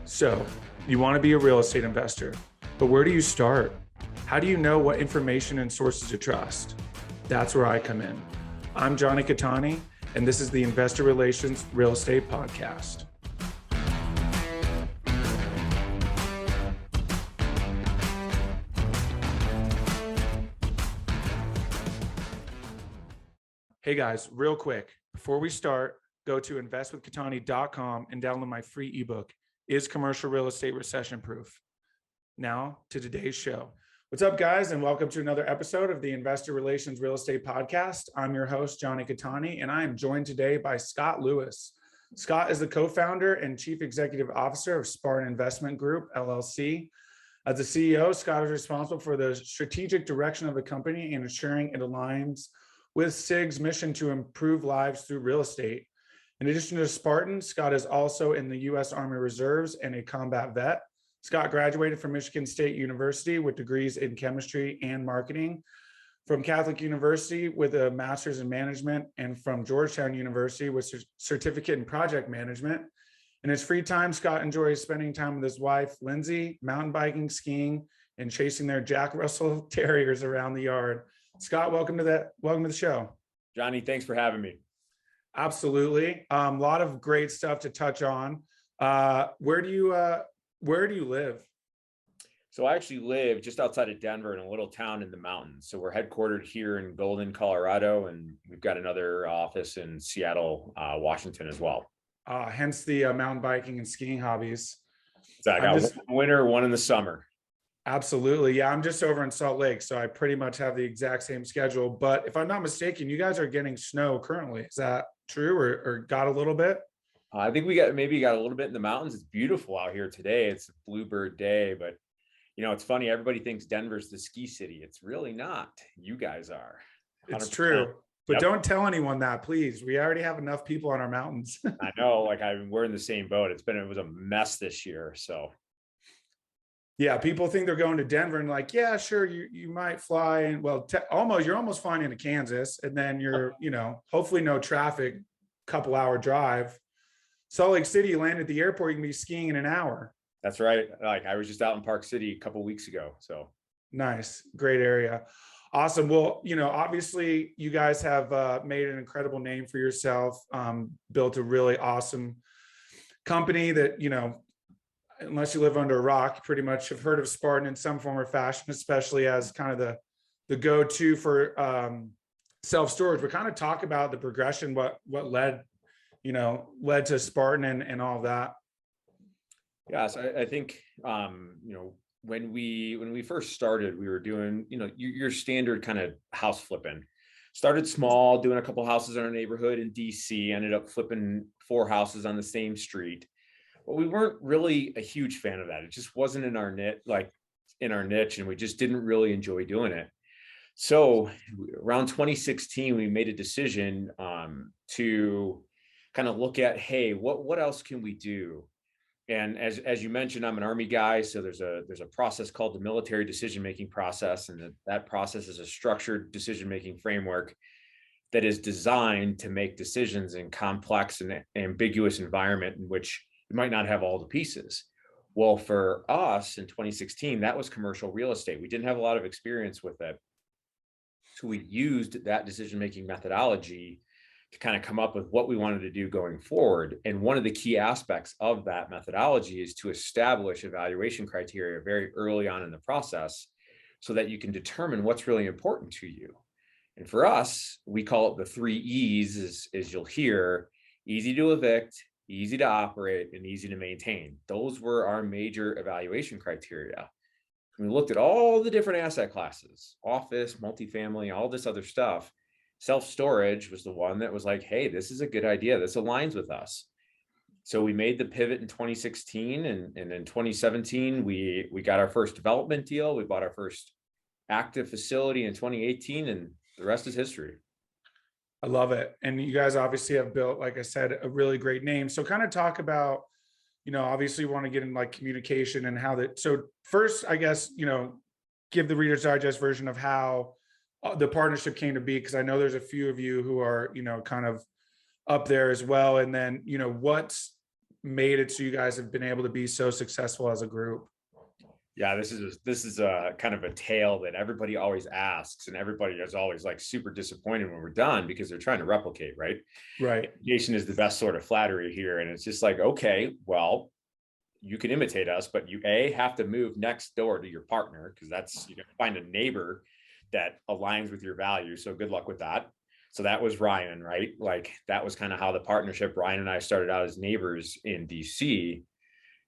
So, you want to be a real estate investor, but where do you start? How do you know what information and sources to trust? That's where I come in. I'm Jonny Cattani, and this is the Investor Relations Real Estate Podcast. Hey guys, real quick, before we start, go to investwithcattani.com and download my free ebook, Is Commercial Real Estate Recession Proof? Now to today's show. What's up, guys, and welcome to another episode of the Investor Relations Real Estate Podcast. I'm your host, Jonny Cattani, and I am joined today by Scott Lewis. Scott is the co-founder and chief executive officer of Spartan Investment Group, LLC. As the CEO, Scott is responsible for the strategic direction of the company and ensuring it aligns with SIG's mission to improve lives through real estate. In addition to Spartan, Scott is also in the U.S. Army Reserves and a combat vet. Scott graduated from Michigan State University with degrees in chemistry and marketing, from Catholic University with a master's in management, and from Georgetown University with a certificate in project management. In his free time, Scott enjoys spending time with his wife, Lindsay, mountain biking, skiing, and chasing their Jack Russell Terriers around the yard. Scott, welcome to the show. Jonny, thanks for having me. Absolutely. A lot of great stuff to touch on. Where do you live? So I actually live just outside of Denver in a little town in the mountains. So we're headquartered here in Golden, Colorado, and we've got another office in Seattle, Washington as well. Hence the mountain biking and skiing hobbies. So I got one in the winter, one in the summer. Absolutely. Yeah, I'm just over in Salt Lake, so I pretty much have the exact same schedule. But if I'm not mistaken, you guys are getting snow currently. Is that true, or got a little bit? I think we got a little bit in the mountains. It's beautiful out here today. It's a bluebird day, but it's funny. Everybody thinks Denver's the ski city. It's really not. You guys are. 100%. It's true. But Don't tell anyone that, please. We already have enough people on our mountains. I know. We're in the same boat. It was a mess this year. So. Yeah, people think they're going to Denver and like, yeah, sure, you might fly in. Well, you're almost flying into Kansas, and then you're, hopefully no traffic, couple hour drive. Salt Lake City, you land at the airport, you can be skiing in an hour. That's right. I was just out in Park City a couple of weeks ago. So nice, great area. Awesome. Well, obviously you guys have made an incredible name for yourself, built a really awesome company that, unless you live under a rock, you pretty much have heard of Spartan in some form or fashion, especially as kind of the go-to for self-storage. But kind of talk about the progression, what led to Spartan and all of that. Yes, I think when we first started, we were doing your standard kind of house flipping. Started small, doing a couple houses in our neighborhood in DC. Ended up flipping 4 houses on the same street. But we weren't really a huge fan of that. It just wasn't in our niche, and we just didn't really enjoy doing it. So around 2016, we made a decision to kind of look at, hey, what else can we do? And as you mentioned, I'm an Army guy, so there's a process called the military decision-making process, and that process is a structured decision-making framework that is designed to make decisions in complex and ambiguous environment in which you might not have all the pieces. Well, for us in 2016, that was commercial real estate. We didn't have a lot of experience with it. So we used that decision-making methodology to kind of come up with what we wanted to do going forward. And one of the key aspects of that methodology is to establish evaluation criteria very early on in the process so that you can determine what's really important to you. And for us, we call it the 3 E's, as you'll hear: easy to evict, easy to operate, and easy to maintain. Those were our major evaluation criteria. We looked at all the different asset classes: office, multifamily, all this other stuff. Self-storage was the one that was like, hey, this is a good idea. This aligns with us. So we made the pivot in 2016, and in 2017, we got our first development deal. We bought our first active facility in 2018, and the rest is history. I love it. And you guys obviously have built, like I said, a really great name. So kind of talk about, obviously you want to get in like communication and how that. So first, I guess, give the Reader's Digest version of how the partnership came to be, because I know there's a few of you who are, kind of up there as well. And then, made it so you guys have been able to be so successful as a group? Yeah, this is a kind of a tale that everybody always asks, and everybody is always like super disappointed when we're done because they're trying to replicate, right? Right. Imitation is the best sort of flattery here. And it's just like, okay, well, you can imitate us, but you have to move next door to your partner, because that's, you're going to find a neighbor that aligns with your values. So good luck with that. So that was Ryan, right? Like that was kind of how the partnership, Ryan and I started out as neighbors in DC.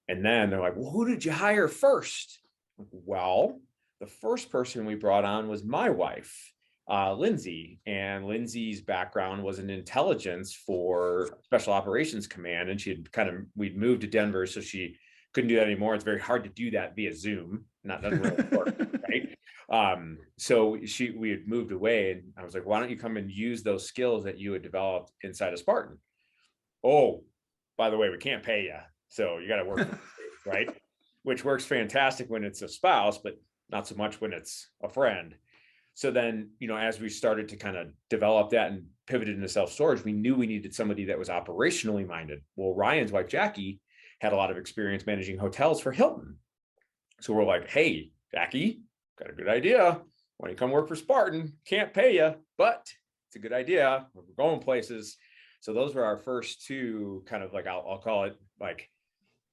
And then they're like, well, who did you hire first? Well, the first person we brought on was my wife, Lindsay. And Lindsay's background was in intelligence for Special Operations Command. And we'd moved to Denver, so she couldn't do that anymore. It's very hard to do that via Zoom. Doesn't really work, right? So we had moved away, and I was like, why don't you come and use those skills that you had developed inside of Spartan? Oh, by the way, we can't pay you. So you got to work, right? Which works fantastic when it's a spouse, but not so much when it's a friend. So then, as we started to kind of develop that and pivoted into self-storage, we knew we needed somebody that was operationally minded. Well, Ryan's wife, Jackie, had a lot of experience managing hotels for Hilton. So we're like, hey, Jackie, got a good idea. Why don't you come work for Spartan? Can't pay you, but it's a good idea. We're going places. So those were our first two kind of like, I'll call it like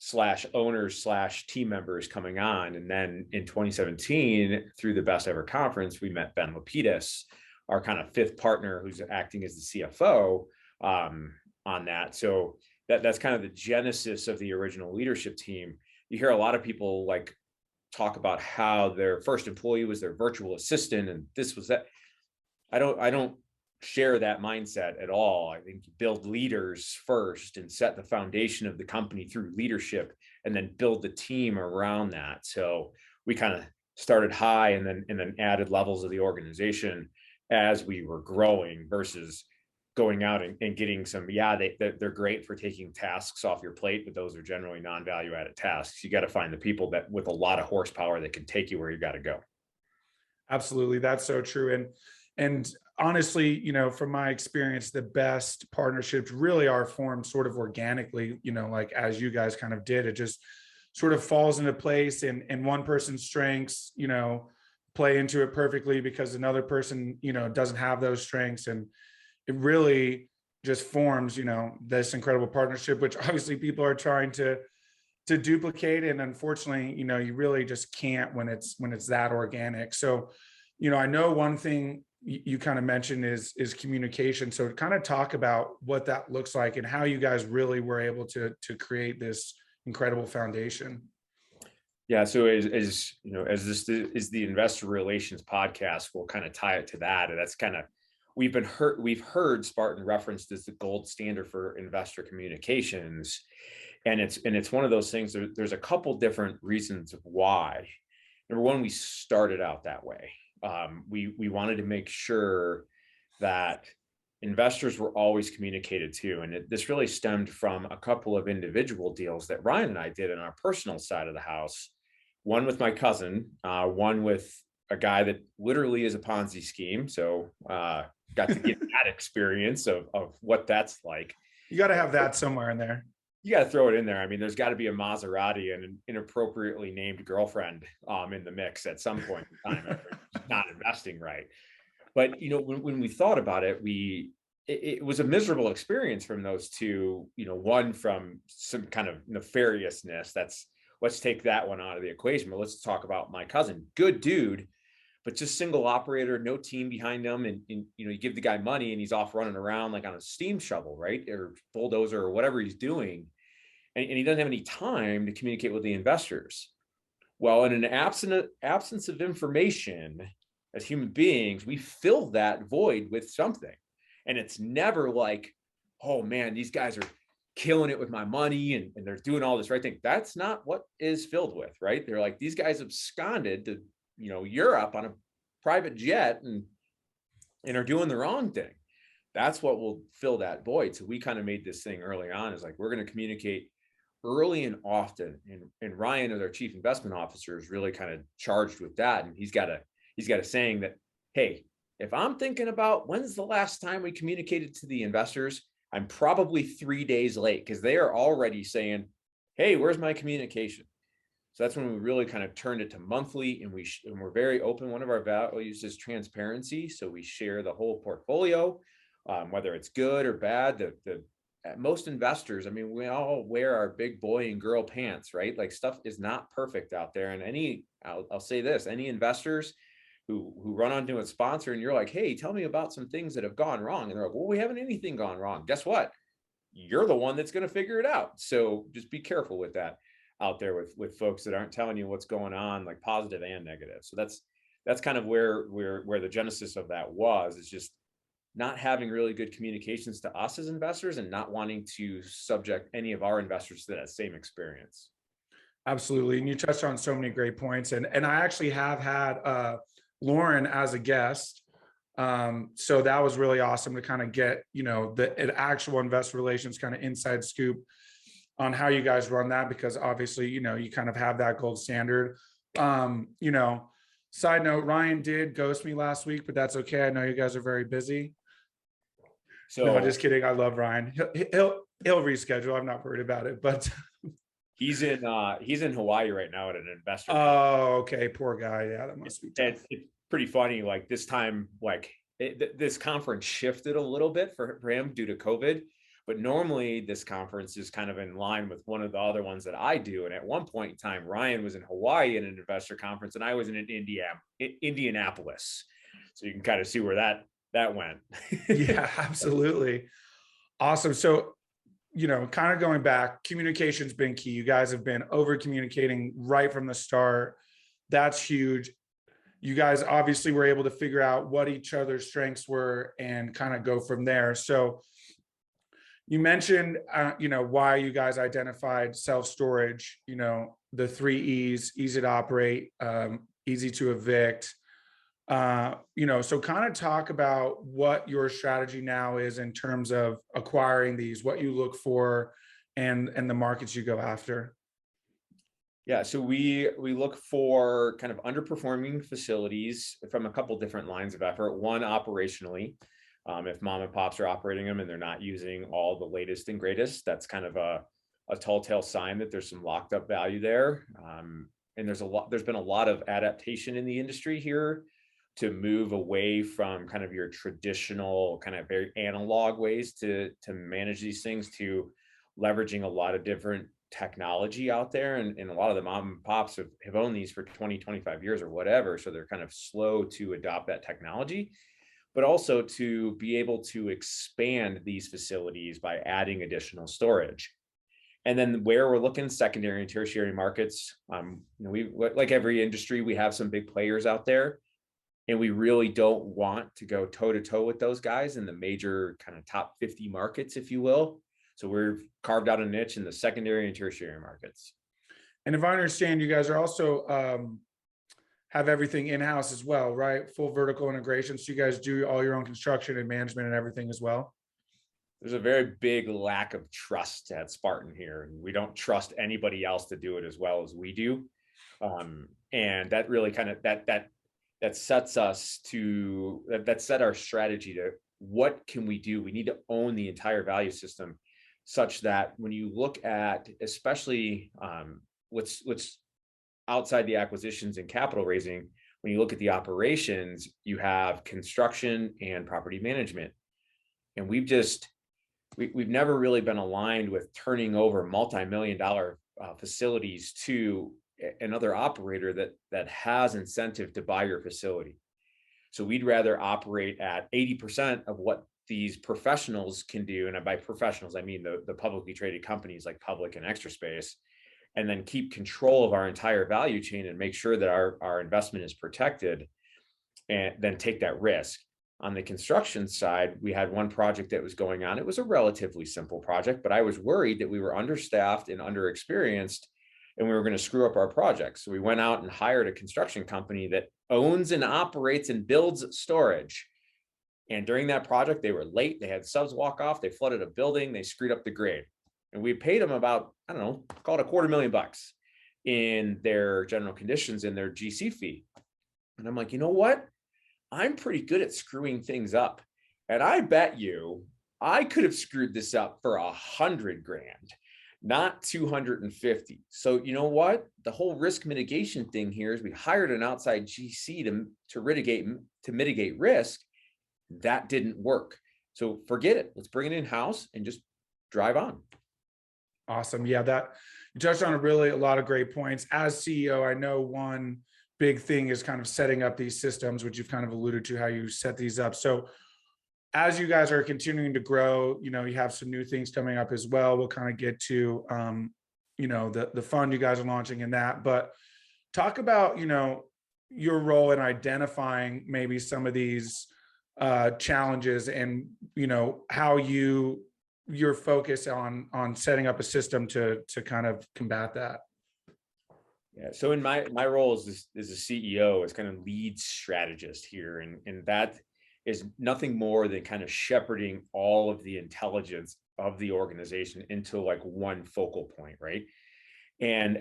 /owners/team members coming on. And then in 2017, through the Best Ever Conference, we met Ben Lapidus, our kind of fifth partner, who's acting as the CFO on that. So that's kind of the genesis of the original leadership team. You hear a lot of people like talk about how their first employee was their virtual assistant, and this was that. I don't share that mindset at all. I think you build leaders first and set the foundation of the company through leadership, and then build the team around that. So we kind of started high and then added levels of the organization as we were growing, versus going out and getting some, they're great for taking tasks off your plate, but those are generally non-value added tasks. You got to find the people that with a lot of horsepower that can take you where you got to go. Absolutely. That's so true. And honestly, from my experience, the best partnerships really are formed sort of organically, like as you guys kind of did. It just sort of falls into place, and one person's strengths, play into it perfectly because another person, doesn't have those strengths. And it really just forms, this incredible partnership, which obviously people are trying to duplicate. And unfortunately, you really just can't when it's that organic. So, I know one thing you kind of mentioned is communication. So kind of talk about what that looks like and how you guys really were able to create this incredible foundation. Yeah. So as this is the investor relations podcast, we'll kind of tie it to that. And that's kind of, we've heard Spartan referenced as the gold standard for investor communications. And it's one of those things, there's a couple different reasons of why. Number one, we started out that way. We wanted to make sure that investors were always communicated to. And this really stemmed from a couple of individual deals that Ryan and I did in our personal side of the house. One with my cousin, one with a guy that literally is a Ponzi scheme. So got to get that experience of what that's like. You got to have that somewhere in there. You got to throw it in there. I mean, there's got to be a Maserati and an inappropriately named girlfriend in the mix at some point in time. Not investing right. But, when we thought about it, it was a miserable experience from those two, one from some kind of nefariousness. Let's take that one out of the equation, but let's talk about my cousin. Good dude, but just single operator, no team behind him. And you give the guy money and he's off running around like on a steam shovel, right? Or bulldozer or whatever he's doing. And he doesn't have any time to communicate with the investors. Well, in an absence of information, as human beings, we fill that void with something. And it's never like, oh man, these guys are killing it with my money and they're doing all this right thing. That's not what is filled with, right? They're like, these guys absconded to, Europe on a private jet and are doing the wrong thing. That's what will fill that void. So we kind of made this thing early on is like, we're going to communicate early and often. And Ryan, as our chief investment officer, is really kind of charged with that. And he's got a saying that, hey, if I'm thinking about when's the last time we communicated to the investors, I'm probably 3 days late because they are already saying, hey, where's my communication? So that's when we really kind of turned it to monthly, and we're very open. One of our values is transparency. So we share the whole portfolio, whether it's good or bad. Most investors, I mean, we all wear our big boy and girl pants, right? Like, stuff is not perfect out there. And I'll say this, any investors who run onto a sponsor and you're like, hey, tell me about some things that have gone wrong. And they're like, well, we haven't anything gone wrong. Guess what? You're the one that's going to figure it out. So just be careful with that out there with folks that aren't telling you what's going on, like positive and negative. So that's kind of where the genesis of that was, is just not having really good communications to us as investors and not wanting to subject any of our investors to that same experience. Absolutely. And you touched on so many great points. And I actually have had Lauren as a guest. So that was really awesome to kind of get, the actual investor relations kind of inside scoop on how you guys run that, because obviously, you kind of have that gold standard. Side note, Ryan did ghost me last week, but that's okay. I know you guys are very busy. So no, just kidding. I love Ryan. He'll reschedule. I'm not worried about it, but he's in Hawaii right now at an investor. Oh, okay. Poor guy. Yeah, that must be tough. It's pretty funny. Like, this time, this conference shifted a little bit for him due to COVID. But normally this conference is kind of in line with one of the other ones that I do. And at one point in time, Ryan was in Hawaii at an investor conference, and I was in Indianapolis. So you can kind of see where that went. Yeah, absolutely. Awesome. So, kind of going back, communication's been key. You guys have been over communicating right from the start. That's huge. You guys obviously were able to figure out what each other's strengths were and kind of go from there. So you mentioned, why you guys identified self-storage, the 3 E's: easy to operate, easy to evict. So kind of talk about what your strategy now is in terms of acquiring these, what you look for, and the markets you go after. Yeah, so we look for kind of underperforming facilities from a couple different lines of effort. One, operationally. If mom and pops are operating them and they're not using all the latest and greatest, that's kind of a tall tale sign that there's some locked up value there. And there's been a lot of adaptation in the industry here to move away from kind of your traditional kind of very analog ways to manage these things, to leveraging a lot of different technology out there. And a lot of the mom and pops have owned these for 20, 25 years or whatever. So they're kind of slow to adopt that technology, but also to be able to expand these facilities by adding additional storage. And then where we're looking, secondary and tertiary markets, we, like every industry, we have some big players out there, and we really don't want to go toe to toe with those guys in the major kind of top 50 markets, if you will. So we've carved out a niche in the secondary and tertiary markets. And if I understand, you guys are also have everything in-house as well, right? Full vertical integration. So you guys do all your own construction and management and everything as well? There's a very big lack of trust at Spartan here. And we don't trust anybody else to do it as well as we do. And that really kind of, that sets us to, that set our strategy to what can we do? We need to own the entire value system, such that when you look at, especially what's outside the acquisitions and capital raising, when you look at the operations, you have construction and property management. And we've never really been aligned with turning over multi-million-dollar facilities to another operator that has incentive to buy your facility. So we'd rather operate at 80% of what these professionals can do. And by professionals, I mean the publicly traded companies like Public and Extra Space, and then keep control of our entire value chain and make sure that our investment is protected, and then take that risk. On the construction side, we had one project that was going on. It was a relatively simple project, but I was worried that we were understaffed and underexperienced, and we were going to screw up our project. So we went out and hired a construction company that owns and operates and builds storage. And during that project, they were late. They had subs walk off. They flooded a building. They screwed up the grade. And we paid them about, I don't know, call it $250,000 in their general conditions and their GC fee. And I'm like, you know what? I'm pretty good at screwing things up. And I bet you I could have screwed this up for $100,000, not 250. So you know what? The whole risk mitigation thing here is we hired an outside GC to mitigate risk. That didn't work. So forget it. Let's bring it in-house and just drive on. Awesome. Yeah, that you touched on a lot of great points. As CEO, I know one big thing is kind of setting up these systems, which you've kind of alluded to how you set these up. So as you guys are continuing to grow, you have some new things coming up as well. We'll kind of get to, the fund you guys are launching in that, but talk about, your role in identifying maybe some of these challenges and, how your focus on setting up a system to kind of combat that. Yeah. So in my role as a CEO, as kind of lead strategist here, and that is nothing more than kind of shepherding all of the intelligence of the organization into like one focal point, right? And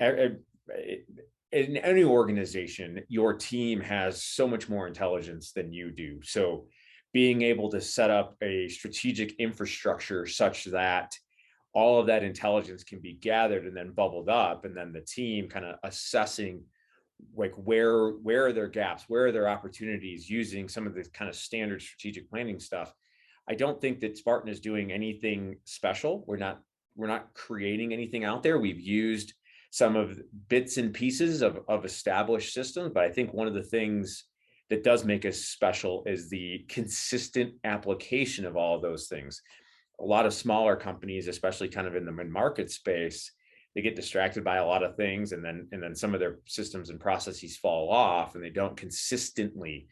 in any organization, your team has so much more intelligence than you do. So being able to set up a strategic infrastructure such that all of that intelligence can be gathered and then bubbled up, and then the team kind of assessing like where are their gaps, where are their opportunities, using some of the kind of standard strategic planning stuff. I don't think that Spartan is doing anything special. We're not creating anything out there. We've used some of the bits and pieces of established systems, but I think one of the things that does make us special is the consistent application of all of those things. A lot of smaller companies, especially kind of in the mid-market space, they get distracted by a lot of things, and then some of their systems and processes fall off, and they don't consistently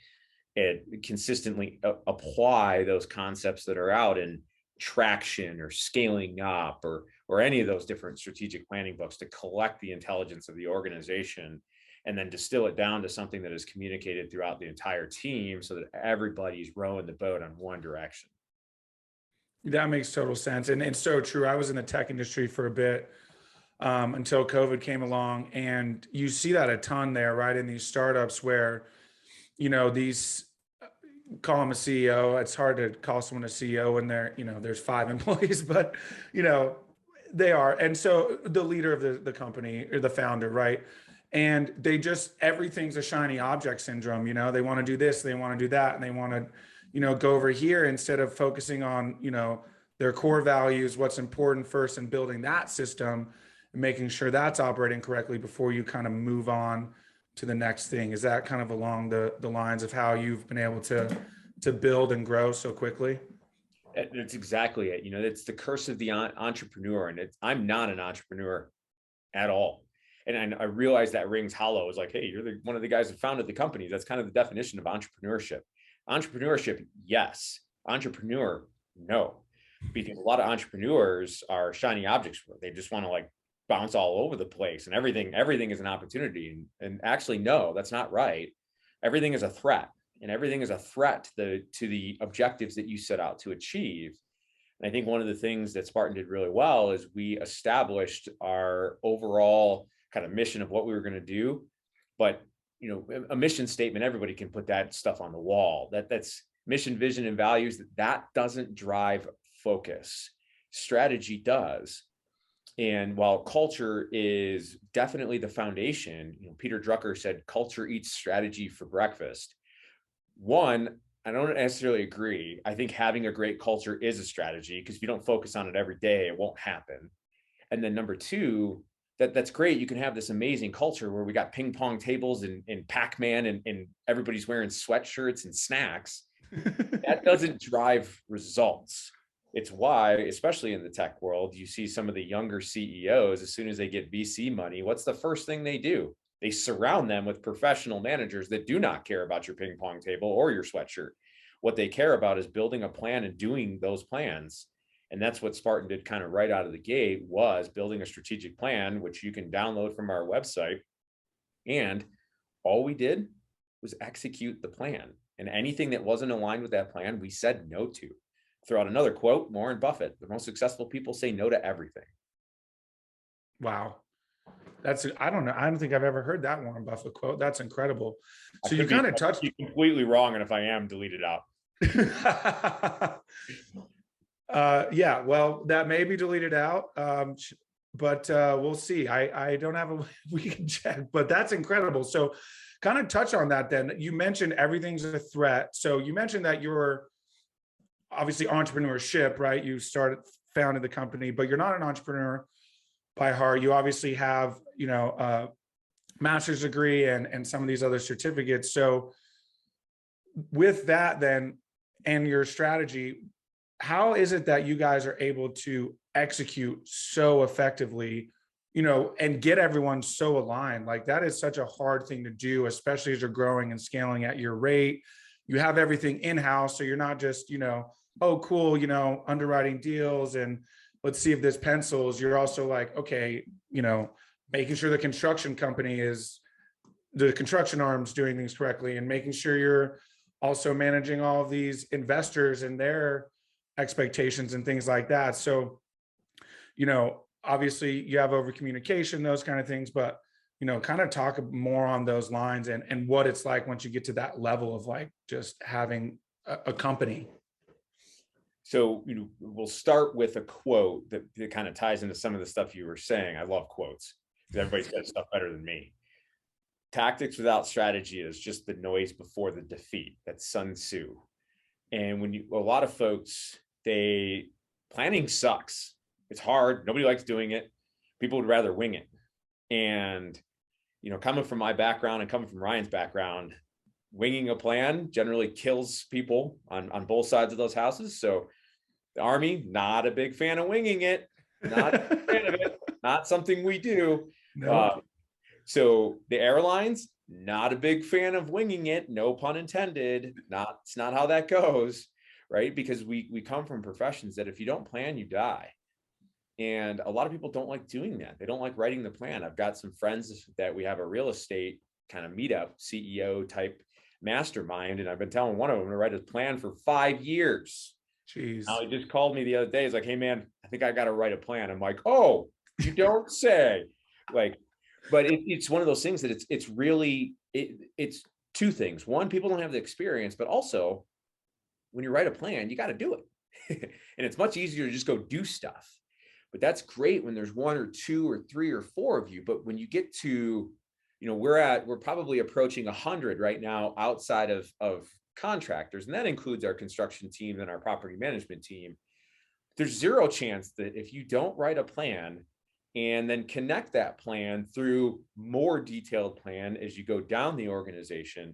apply those concepts that are out in traction or scaling up or any of those different strategic planning books to collect the intelligence of the organization and then distill it down to something that is communicated throughout the entire team so that everybody's rowing the boat on one direction. That makes total sense. And it's so true. I was in the tech industry for a bit until COVID came along, and you see that a ton there, right? In these startups where, these call them a CEO. It's hard to call someone a CEO when there's 5 employees, but they are. And so the leader of the company or the founder, right? And they just, everything's a shiny object syndrome. They want to do this, they want to do that, and they want to, go over here instead of focusing on, their core values, what's important first, and building that system and making sure that's operating correctly before you kind of move on to the next thing. Is that kind of along the lines of how you've been able to build and grow so quickly? That's exactly it. It's the curse of the entrepreneur, and I'm not an entrepreneur at all. And I realize that rings hollow. It's like, hey, you're one of the guys that founded the company. That's kind of the definition of entrepreneurship. Entrepreneurship, yes. Entrepreneur, no. Because a lot of entrepreneurs are shiny objects where they just want to like bounce all over the place, and everything is an opportunity. And actually, no, that's not right. Everything is a threat, and everything is a threat to the objectives that you set out to achieve. And I think one of the things that Spartan did really well is we established our overall kind of mission of what we were going to do. But, a mission statement, everybody can put that stuff on the wall. That's mission, vision, and values. That doesn't drive focus. Strategy does. And while culture is definitely the foundation, Peter Drucker said, culture eats strategy for breakfast. One, I don't necessarily agree. I think having a great culture is a strategy, because if you don't focus on it every day, it won't happen. And then number two, that's great. You can have this amazing culture where we got ping pong tables and Pac-Man and everybody's wearing sweatshirts and snacks. That doesn't drive results. It's why, especially in the tech world, you see some of the younger CEOs, as soon as they get VC money, what's the first thing they do? They surround them with professional managers that do not care about your ping pong table or your sweatshirt. What they care about is building a plan and doing those plans. And that's what Spartan did kind of right out of the gate, was building a strategic plan, which you can download from our website. And all we did was execute the plan. And anything that wasn't aligned with that plan, we said no to. Throw out another quote, Warren Buffett: the most successful people say no to everything. Wow. I don't think I've ever heard that Warren Buffett quote. That's incredible. So you kind of touched. Completely wrong. And if I am, delete it out. Yeah, well, that may be deleted out. But we'll see. I don't have a, we can check, but that's incredible. So kind of touch on that then. You mentioned everything's a threat. So you mentioned that you're obviously entrepreneurship, right? You founded the company, but you're not an entrepreneur by heart. You obviously have, a master's degree and some of these other certificates. So with that then, and your strategy, how is it that you guys are able to execute so effectively, and get everyone so aligned? Like that is such a hard thing to do, especially as you're growing and scaling at your rate. You have everything in-house, so you're not just, oh, cool, underwriting deals and let's see if this pencils. You're also like, okay, making sure the construction arm's doing things correctly, and making sure you're also managing all of these investors and their expectations and things like that. So, obviously you have over communication, those kind of things, but, kind of talk more on those lines and what it's like once you get to that level of like just having a company. So, we'll start with a quote that kind of ties into some of the stuff you were saying. I love quotes because everybody's got stuff better than me. Tactics without strategy is just the noise before the defeat. That's Sun Tzu. And a lot of folks, planning sucks. It's hard. Nobody likes doing it. People would rather wing it. And, coming from my background and coming from Ryan's background, winging a plan generally kills people on both sides of those houses. So the Army, not a big fan of winging it. Not a big fan of it. Not something we do. No. So the airlines, not a big fan of winging it. No pun intended. It's not how that goes, right? Because we come from professions that if you don't plan, you die. And a lot of people don't like doing that. They don't like writing the plan. I've got some friends that we have a real estate kind of meetup, CEO type mastermind. And I've been telling one of them to write a plan for 5 years. Jeez. Now, he just called me the other day. He's like, hey man, I think I got to write a plan. I'm like, oh, you don't say. Like, but it's one of those things that it's really, it's two things. One, people don't have the experience, but also when you write a plan, you got to do it. And it's much easier to just go do stuff. But that's great when there's 1 or 2 or 3 or 4 of you. But when you get to, we're probably approaching 100 right now outside of contractors. And that includes our construction team and our property management team. There's zero chance that if you don't write a plan and then connect that plan through more detailed plan as you go down the organization,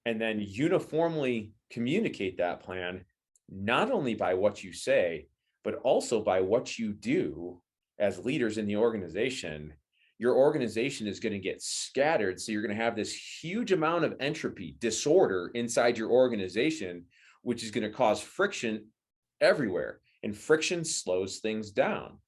and then uniformly communicate that plan, not only by what you say, but also by what you do as leaders in the organization, your organization is going to get scattered. So you're going to have this huge amount of entropy, disorder inside your organization, which is going to cause friction everywhere. And friction slows things down.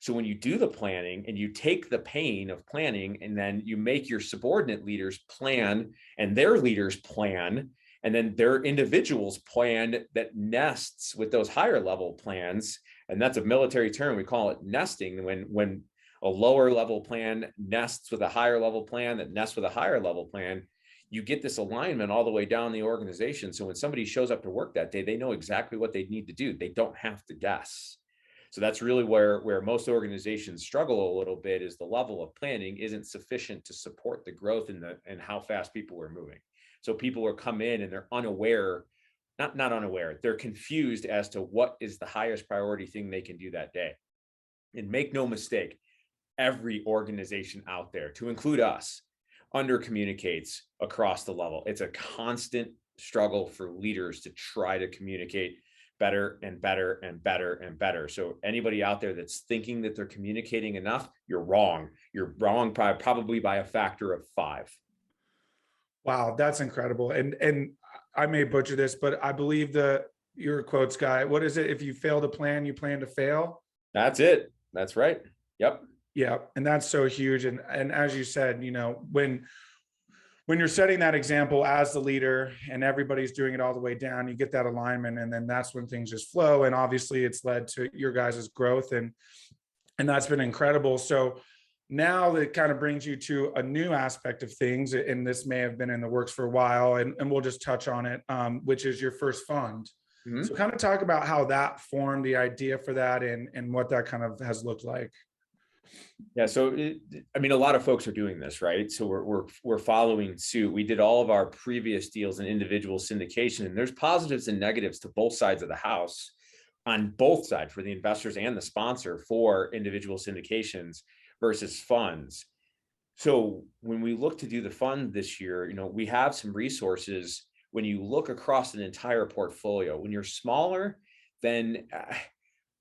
So when you do the planning and you take the pain of planning and then you make your subordinate leaders plan and their leaders plan, and then their individuals plan that nests with those higher level plans. And that's a military term. We call it nesting. When a lower level plan nests with a higher level plan that nests with a higher level plan, you get this alignment all the way down the organization. So when somebody shows up to work that day, they know exactly what they need to do. They don't have to guess. So that's really where most organizations struggle a little bit, is the level of planning isn't sufficient to support the growth and how fast people are moving. So people will come in and they're unaware, not unaware, they're confused as to what is the highest priority thing they can do that day. And make no mistake, every organization out there, to include us, under communicates across the level. It's a constant struggle for leaders to try to communicate better and better and better and better. So anybody out there that's thinking that they're communicating enough, you're wrong. You're wrong probably by a factor of 5. Wow, that's incredible. And I may butcher this, but I believe your quotes guy, what is it? If you fail to plan, you plan to fail. That's it. That's right. Yep. Yeah. And that's so huge. And as you said, when you're setting that example as the leader and everybody's doing it all the way down, you get that alignment, and then that's when things just flow. And obviously it's led to your guys' growth, and that's been incredible. So now that kind of brings you to a new aspect of things, and this may have been in the works for a while, and we'll just touch on it, which is your first fund. Mhm. So kind of talk about how that formed, the idea for that, and what that kind of has looked like. Yeah, so I mean, a lot of folks are doing this, right? So we're following suit. We did all of our previous deals in individual syndication, and there's positives and negatives to both sides of the house, on both sides, for the investors and the sponsor, for individual syndications versus funds. So when we look to do the fund this year, we have some resources. When you look across an entire portfolio, when you're smaller, then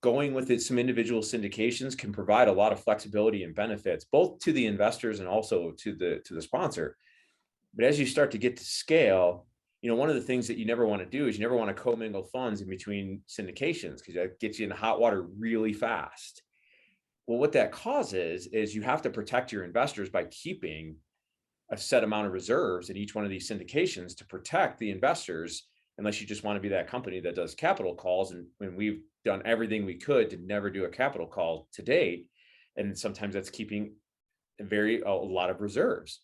going with it, some individual syndications can provide a lot of flexibility and benefits, both to the investors and also to the sponsor. But as you start to get to scale, one of the things that you never want to do is you never want to commingle funds in between syndications, because that gets you in hot water really fast. Well, what that causes is you have to protect your investors by keeping a set amount of reserves in each one of these syndications to protect the investors, unless you just want to be that company that does capital calls. And when we've done everything we could to never do a capital call to date, and sometimes that's keeping a lot of reserves.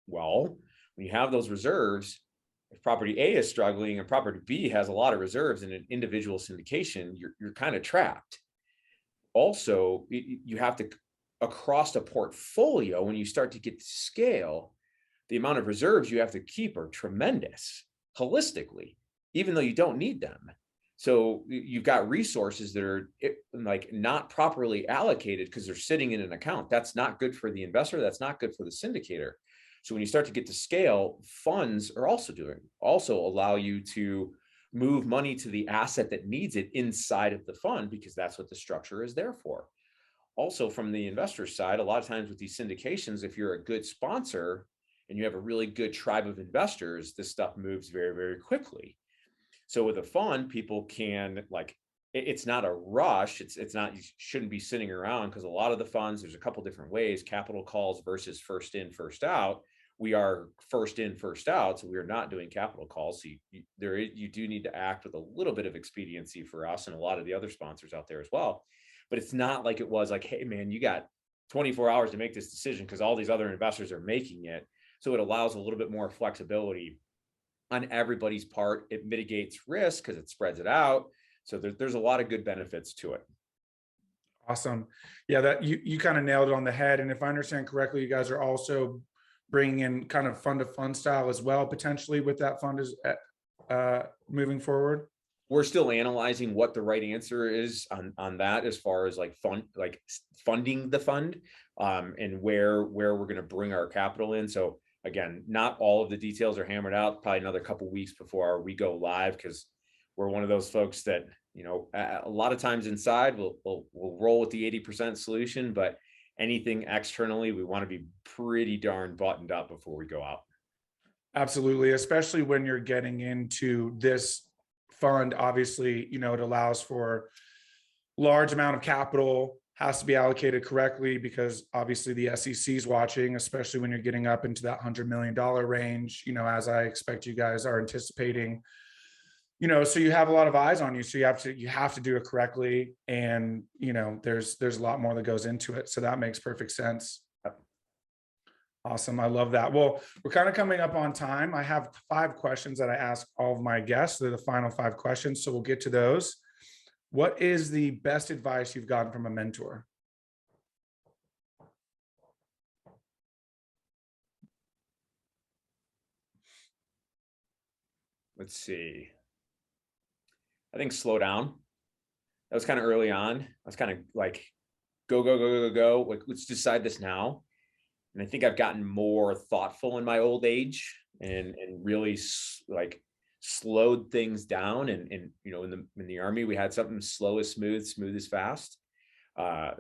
Well, when you have those reserves, if property A is struggling and property B has a lot of reserves in an individual syndication, you're kind of trapped. Also, you have to, across a portfolio, when you start to get to scale, the amount of reserves you have to keep are tremendous holistically, even though you don't need them. So you've got resources that are like not properly allocated because they're sitting in an account. That's not good for the investor. That's not good for the syndicator. So when you start to get to scale, funds are also allow you to move money to the asset that needs it inside of the fund, because that's what the structure is there for. Also, from the investor side, a lot of times with these syndications, if you're a good sponsor and you have a really good tribe of investors, this stuff moves very, very quickly. So with a fund, people can, it's not a rush. It's not, you shouldn't be sitting around, because a lot of the funds, there's a couple different ways: capital calls versus first in, first out. We are first in, first out, so we are not doing capital calls. So you do need to act with a little bit of expediency for us and a lot of the other sponsors out there as well. But it's not like it was like, hey man, you got 24 hours to make this decision because all these other investors are making it. So it allows a little bit more flexibility on everybody's part. It mitigates risk because it spreads it out. So there's a lot of good benefits to it. Awesome. Yeah, that you kind of nailed it on the head. And if I understand correctly, you guys are also bringing in kind of fund to fund style as well, potentially, with that fund is moving forward. We're still analyzing what the right answer is on that, as far as funding the fund, and where we're going to bring our capital in. So again, not all of the details are hammered out. Probably another couple of weeks before we go live, because we're one of those folks that, a lot of times inside we'll roll with the 80% solution, but anything externally, we want to be pretty darn buttoned up before we go out. Absolutely, especially when you're getting into this fund. Obviously, it allows for large amount of capital, has to be allocated correctly, because obviously the SEC is watching, especially when you're getting up into that $100 million range, as I expect you guys are anticipating. So you have a lot of eyes on you. So you have to do it correctly. And, there's a lot more that goes into it. So that makes perfect sense. Awesome. I love that. Well, we're kind of coming up on time. I have 5 questions that I ask all of my guests. They're the final 5 questions. So we'll get to those. What is the best advice you've gotten from a mentor? Let's see. I think slow down. That was kind of early on. I was kind of like, go. Like, let's decide this now. And I think I've gotten more thoughtful in my old age, and really slowed things down. And in the Army, we had something: slow is smooth, smooth is fast.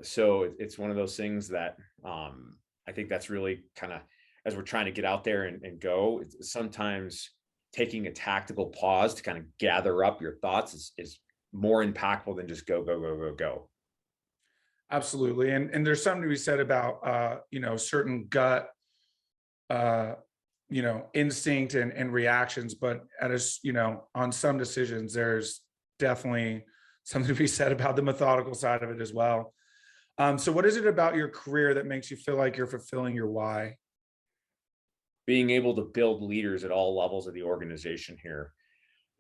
So it's one of those things that I think that's really kind of, as we're trying to get out there and go, it's sometimes taking a tactical pause to kind of gather up your thoughts is more impactful than just go. Absolutely. And there's something to be said about, certain gut, instinct and reactions, but on some decisions, there's definitely something to be said about the methodical side of it as well. So what is it about your career that makes you feel like you're fulfilling your why? Being able to build leaders at all levels of the organization here.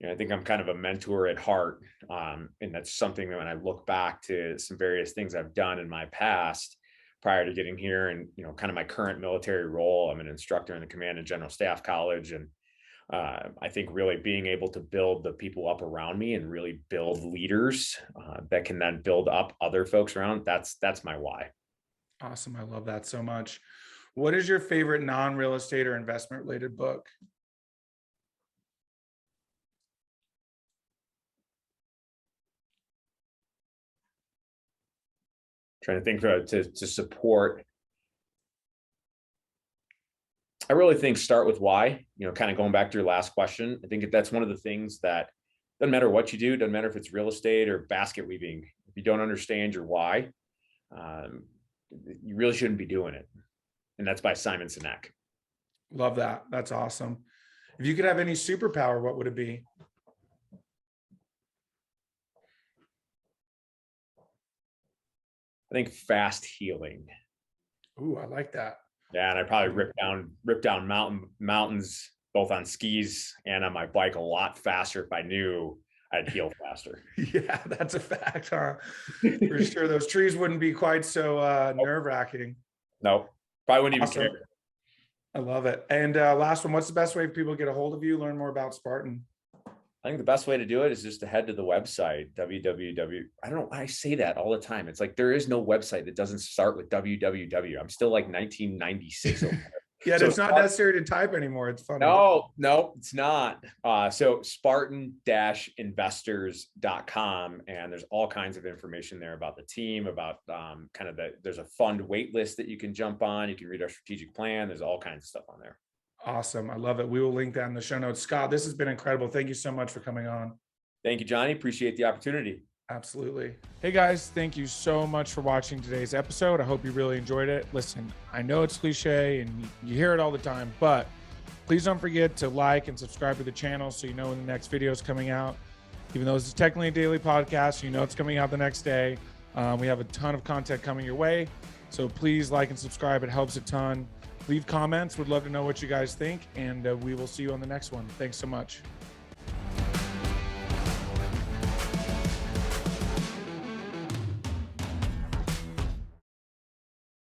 I think I'm kind of a mentor at heart. And that's something that when I look back to some various things I've done in my past prior to getting here and, kind of my current military role, I'm an instructor in the Command and General Staff College. And I think really being able to build the people up around me and really build leaders that can then build up other folks around, that's my why. Awesome. I love that so much. What is your favorite non-real estate or investment related book? Trying to think to support. I really think start with why, kind of going back to your last question. I think that's one of the things that doesn't matter what you do, doesn't matter if it's real estate or basket weaving. If you don't understand your why, you really shouldn't be doing it. And that's by Simon Sinek. Love that. That's awesome. If you could have any superpower, what would it be? I think fast healing. Ooh, I like that. Yeah, and I probably rip down mountains both on skis and on my bike a lot faster if I knew I'd heal faster. Yeah, that's a fact, huh? For sure. Those trees wouldn't be quite so nerve-wracking. No, probably wouldn't even Awesome. care. I love it. And last one, what's the best way for people to get a hold of you, learn more about Spartan? I think the best way to do it is just to head to the website, www. I don't know. I say that all the time. It's like there is no website that doesn't start with www. I'm still like 1996. Yeah, So it's not necessary to type anymore. It's funny. No, it's not. So Spartan-investors.com, and there's all kinds of information there about the team, about there's a fund wait list that you can jump on. You can read our strategic plan. There's all kinds of stuff on there. Awesome. I love it. We will link that in the show notes. Scott, this has been incredible. Thank you so much for coming on. Thank you, Johnny. Appreciate the opportunity. Absolutely. Hey guys, thank you so much for watching today's episode. I hope you really enjoyed it. Listen, I know it's cliche and you hear it all the time, but please don't forget to like and subscribe to the channel so you know when the next video is coming out. Even though this is technically a daily podcast, you know it's coming out the next day. We have a ton of content coming your way. So please like and subscribe. It helps a ton. Leave comments. Would love to know what you guys think. And we will see you on the next one. Thanks so much.